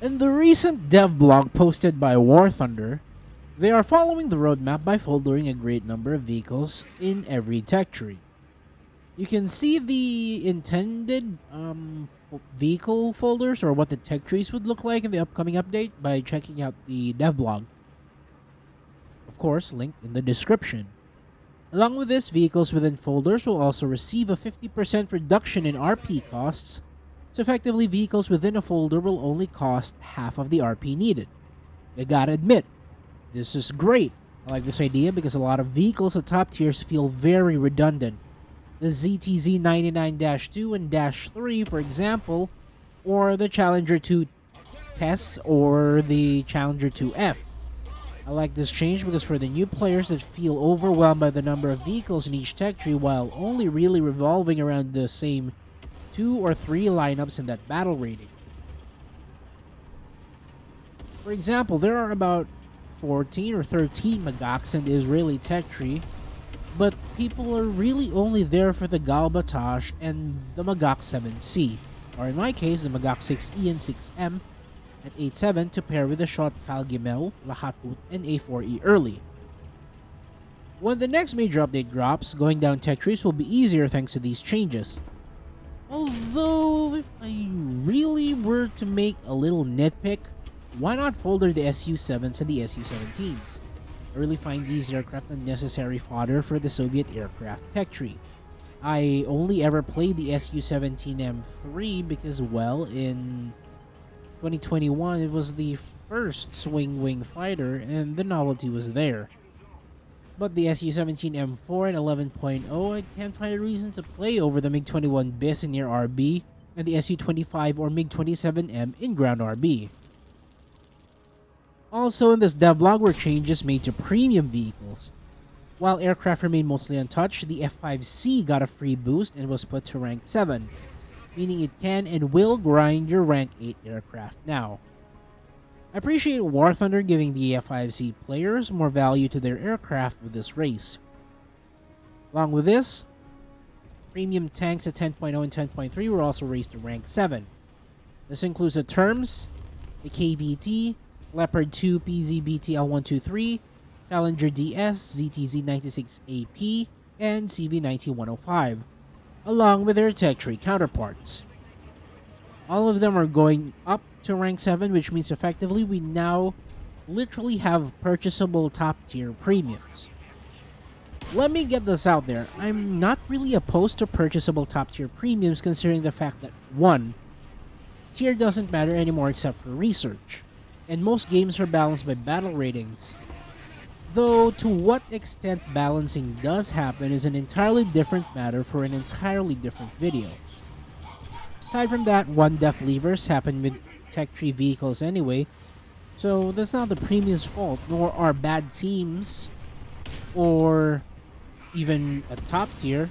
In the recent dev blog posted by War Thunder, they are following the roadmap by foldering a great number of vehicles in every tech tree. You can see the intended vehicle folders or what the tech trees would look like in the upcoming update by checking out the dev blog. Of course, linked in the description. Along with this, vehicles within folders will also receive a 50% reduction in RP costs, so effectively vehicles within a folder will only cost half of the RP needed. I gotta admit, this is great. I like this idea because a lot of vehicles at top tiers feel very redundant. The ZTZ 99-2 and -3, for example, or the Challenger 2 Tess or the Challenger 2F. I like this change because for the new players that feel overwhelmed by the number of vehicles in each tech tree while only really revolving around the same 2 or 3 lineups in that battle rating. For example, there are about 14 or 13 Magaks in the Israeli tech tree, but people are really only there for the Galbatash and the Magak 7C, or in my case, the Magak 6E and 6M at 8.7 to pair with the shot Kalgimel, Lahatut, and A4E early. When the next major update drops, going down tech trees will be easier thanks to these changes. Although, if I really were to make a little nitpick, why not folder the Su-7s and the Su-17s? I really find these aircraft unnecessary fodder for the Soviet aircraft tech tree. I only ever played the Su-17M3 because, well, in 2021 it was the first swing wing fighter and the novelty was there. But the Su-17M4 and 11.0, I can't find a reason to play over the MiG-21 BIS in near RB and the Su-25 or MiG-27M in ground RB. Also in this devlog were changes made to premium vehicles. While aircraft remained mostly untouched, the F-5C got a free boost and was put to rank 7, meaning it can and will grind your rank 8 aircraft now. I appreciate War Thunder giving the F-5C players more value to their aircraft with this race. Along with this, premium tanks at 10.0 and 10.3 were also raised to rank 7. This includes the TURMS, the KVT, Leopard 2 PZBT L123, Challenger DS, ZTZ 96AP, and CV90-105, along with their tech tree counterparts. All of them are going up to rank 7, which means effectively we now literally have purchasable top tier premiums. Let me get this out there, I'm not really opposed to purchasable top tier premiums considering the fact that 1. Tier doesn't matter anymore except for research, and most games are balanced by battle ratings. Though to what extent balancing does happen is an entirely different matter for an entirely different video. Aside from that, one death levers happen with tech tree vehicles anyway, so that's not the premium's fault, nor are bad teams or even a top tier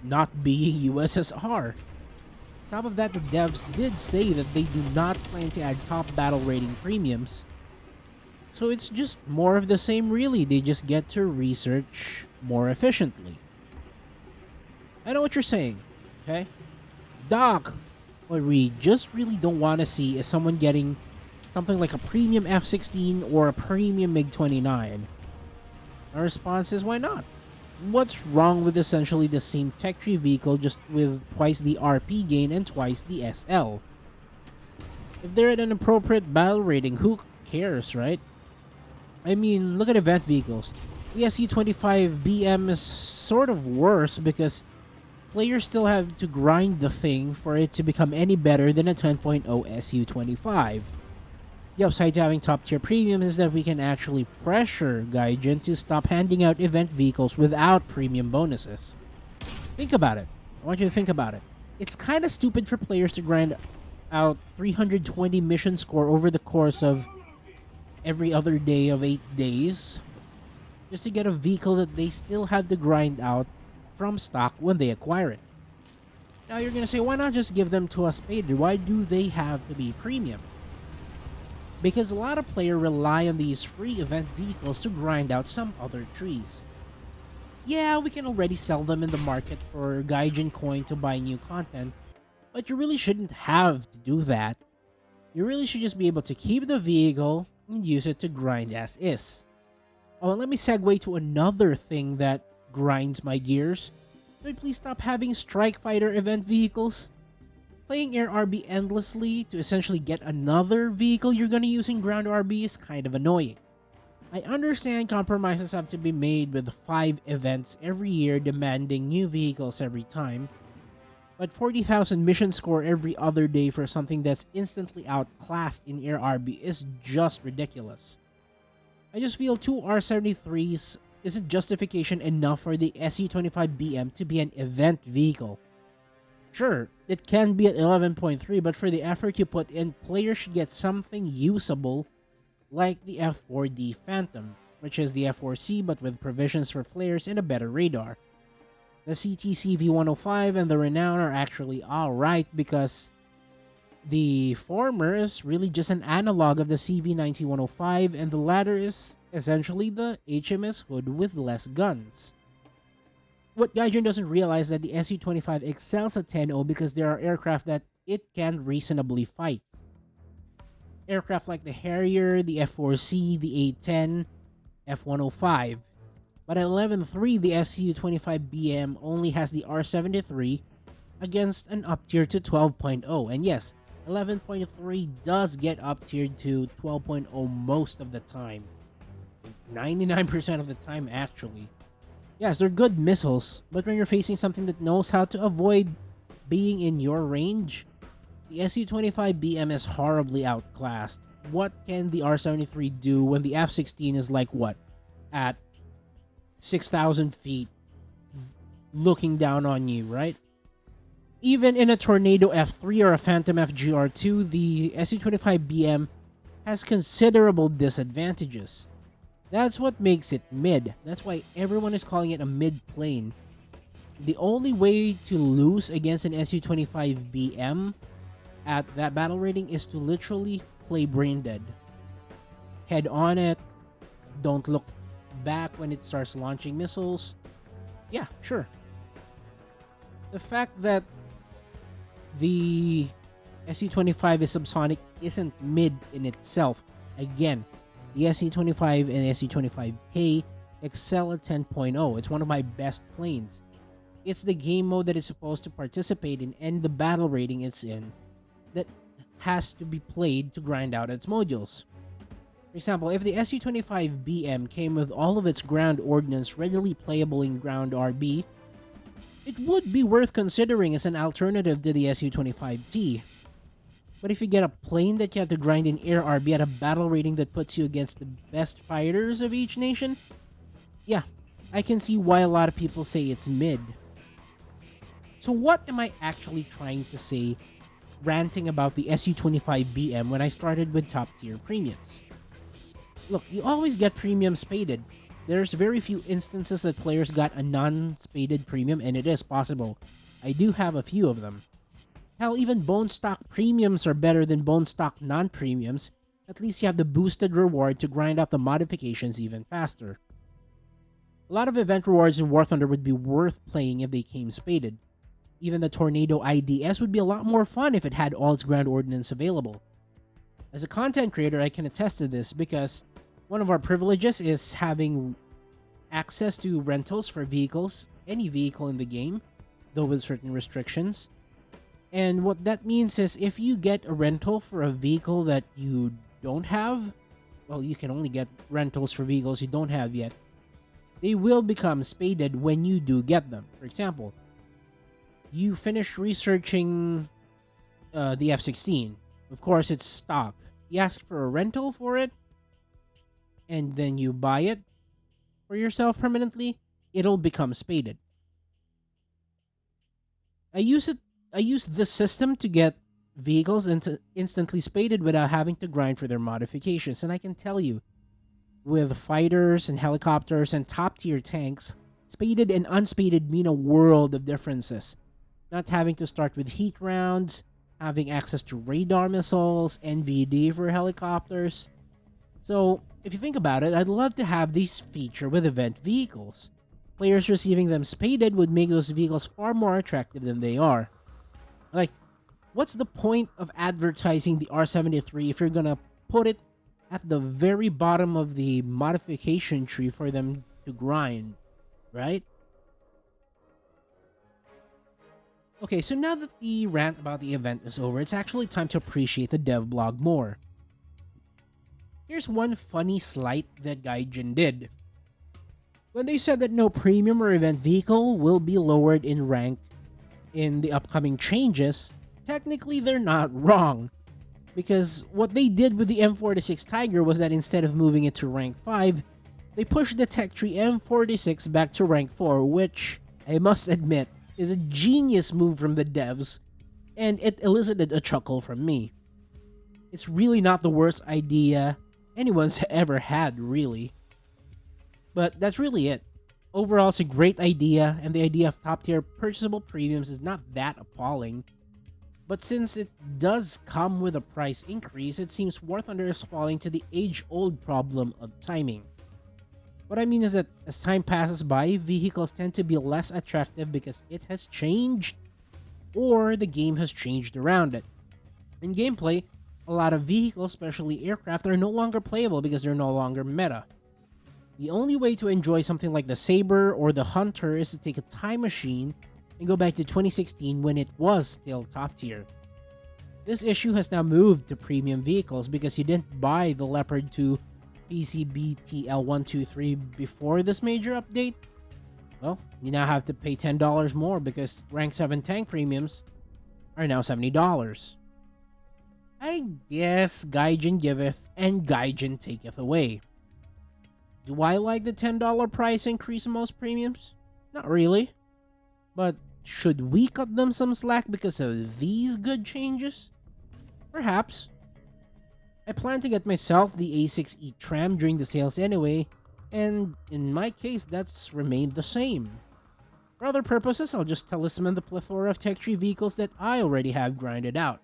not being USSR. Top of that, the devs did say that they do not plan to add top battle rating premiums. So it's just more of the same really, they just get to research more efficiently. I know what you're saying, okay? Doc, what we just really don't want to see is someone getting something like a premium F-16 or a premium MiG-29. Our response is why not? What's wrong with essentially the same tech tree vehicle just with twice the RP gain and twice the SL? If they're at an appropriate battle rating, who cares, right? I mean, look at event vehicles. The Su-25BM is sort of worse because players still have to grind the thing for it to become any better than a 10.0 Su-25. The upside to having top tier premiums is that we can actually pressure Gaijin to stop handing out event vehicles without premium bonuses. Think about it. I want you to think about it. It's kind of stupid for players to grind out 320 mission score over the course of every other day of 8 days just to get a vehicle that they still had to grind out from stock when they acquire it. Now you're gonna say, why not just give them to us spaded? Why do they have to be premium? Because a lot of players rely on these free event vehicles to grind out some other trees. Yeah, we can already sell them in the market for Gaijin coin to buy new content, but you really shouldn't have to do that. You really should just be able to keep the vehicle and use it to grind as is. Oh, and let me segue to another thing that grinds my gears. Could we please stop having Strike Fighter event vehicles? Playing Air RB endlessly to essentially get another vehicle you're gonna use in Ground RB is kind of annoying. I understand compromises have to be made with 5 events every year demanding new vehicles every time, but 40,000 mission score every other day for something that's instantly outclassed in Air RB is just ridiculous. I just feel 2 R73s isn't justification enough for the SU-25BM to be an event vehicle. Sure, it can be at 11.3, but for the effort you put in, players should get something usable like the F4D Phantom, which is the F4C but with provisions for flares and a better radar. The CTC V105 and the Renown are actually alright because the former is really just an analog of the CV90-105 and the latter is essentially the HMS Hood with less guns. What Gaijin doesn't realize is that the SU-25 excels at 10.0 because there are aircraft that it can reasonably fight. Aircraft like the Harrier, the F4C, the A-10, F-105. But at 11.3, the SU-25BM only has the R-73 against an up-tier to 12.0. And yes, 11.3 does get up-tiered to 12.0 most of the time. 99% of the time, actually. Yes, they're good missiles, but when you're facing something that knows how to avoid being in your range, the SU-25BM is horribly outclassed. What can the R-73 do when the F-16 is like what? At 6,000 feet looking down on you, right? Even in a Tornado F3 or a Phantom FGR2, the SU-25BM has considerable disadvantages. That's what makes it mid. That's why everyone is calling it a mid-plane. The only way to lose against an SU-25BM at that battle rating is to literally play brain dead. Head on it, don't look back when it starts launching missiles. Yeah, sure. The fact that the SU-25 is subsonic isn't mid in itself. Again, the SU-25 and SU-25K excel at 10.0. It's one of my best planes. It's the game mode that is supposed to participate in and the battle rating it's in that has to be played to grind out its modules. For example, if the SU-25BM came with all of its ground ordnance readily playable in ground RB, it would be worth considering as an alternative to the SU-25T. But if you get a plane that you have to grind in air RB at a battle rating that puts you against the best fighters of each nation, yeah, I can see why a lot of people say it's mid. So what am I actually trying to say ranting about the SU-25BM when I started with top tier premiums? Look, you always get premium spaded. There's very few instances that players got a non-spaded premium, and it is possible. I do have a few of them. Hell, even bone stock premiums are better than bone stock non-premiums. At least you have the boosted reward to grind out the modifications even faster. A lot of event rewards in War Thunder would be worth playing if they came spaded. Even the Tornado IDS would be a lot more fun if it had all its ground ordnance available. As a content creator, I can attest to this because one of our privileges is having access to rentals for vehicles, any vehicle in the game, though with certain restrictions. And what that means is if you get a rental for a vehicle that you don't have, well, you can only get rentals for vehicles you don't have yet. They will become spaded when you do get them. For example, you finish researching the F-16. Of course, it's stock. You ask for a rental for it, and then you buy it for yourself permanently, it'll become spaded. I use this system to get vehicles instantly spaded without having to grind for their modifications, and I can tell you, with fighters and helicopters and top tier tanks, spaded and unspaded mean a world of differences. Not having to start with heat rounds, having access to radar missiles, NVD for helicopters. So, if you think about it, I'd love to have this feature with event vehicles. Players receiving them spaded would make those vehicles far more attractive than they are. Like, What's the point of advertising the R73 if you're gonna put it at the very bottom of the modification tree for them to grind, right? Okay, so now that the rant about the event is over, it's actually time to appreciate the dev blog more. Here's one funny slight that Gaijin did. When they said that no premium or event vehicle will be lowered in rank in the upcoming changes, technically they're not wrong. Because what they did with the M46 Tiger was that instead of moving it to rank 5, they pushed the tech tree M46 back to rank 4, which, I must admit, is a genius move from the devs, and it elicited a chuckle from me. It's really not the worst idea anyone's ever had, really. But that's really it. Overall, it's a great idea, and the idea of top-tier purchasable premiums is not that appalling. But since it does come with a price increase, it seems worth falling to the age-old problem of timing. What I mean is that as time passes by, vehicles tend to be less attractive because it has changed, or the game has changed around it. In gameplay, a lot of vehicles, especially aircraft, are no longer playable because they're no longer meta. The only way to enjoy something like the Saber or the Hunter is to take a time machine and go back to 2016 when it was still top tier. This issue has now moved to premium vehicles because you didn't buy the Leopard 2 PCBTL123 before this major update. Well, you now have to pay $10 more because rank 7 tank premiums are now $70. I guess Gaijin giveth and Gaijin taketh away. Do I like the $10 price increase in most premiums? Not really. But should we cut them some slack because of these good changes? Perhaps. I plan to get myself the A6E tram during the sales anyway, and in my case that's remained the same. For other purposes, I'll just talisman the plethora of tech tree vehicles that I already have grinded out.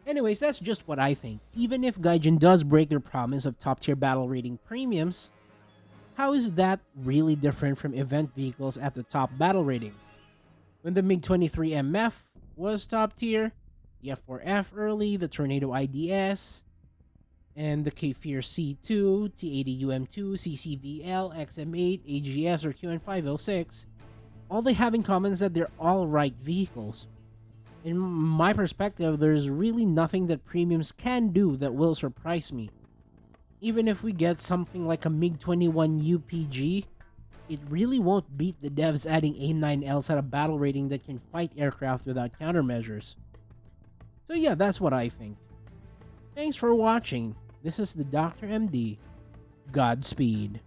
Anyways, that's just what I think. Even if Gaijin does break their promise of top-tier battle rating premiums, how is that really different from event vehicles at the top battle rating? When the MiG-23 MF was top tier, the F4F early, the Tornado IDS, and the Kfir C2, T80 UM2, CCVL, XM8, AGS, or QN506, all they have in common is that they're all right vehicles. In my perspective, there's really nothing that premiums can do that will surprise me. Even if we get something like a MiG-21 UPG, it really won't beat the devs adding AIM-9Ls at a battle rating that can fight aircraft without countermeasures. So yeah, that's what I think. Thanks for watching. This is the Dr. MD. Godspeed.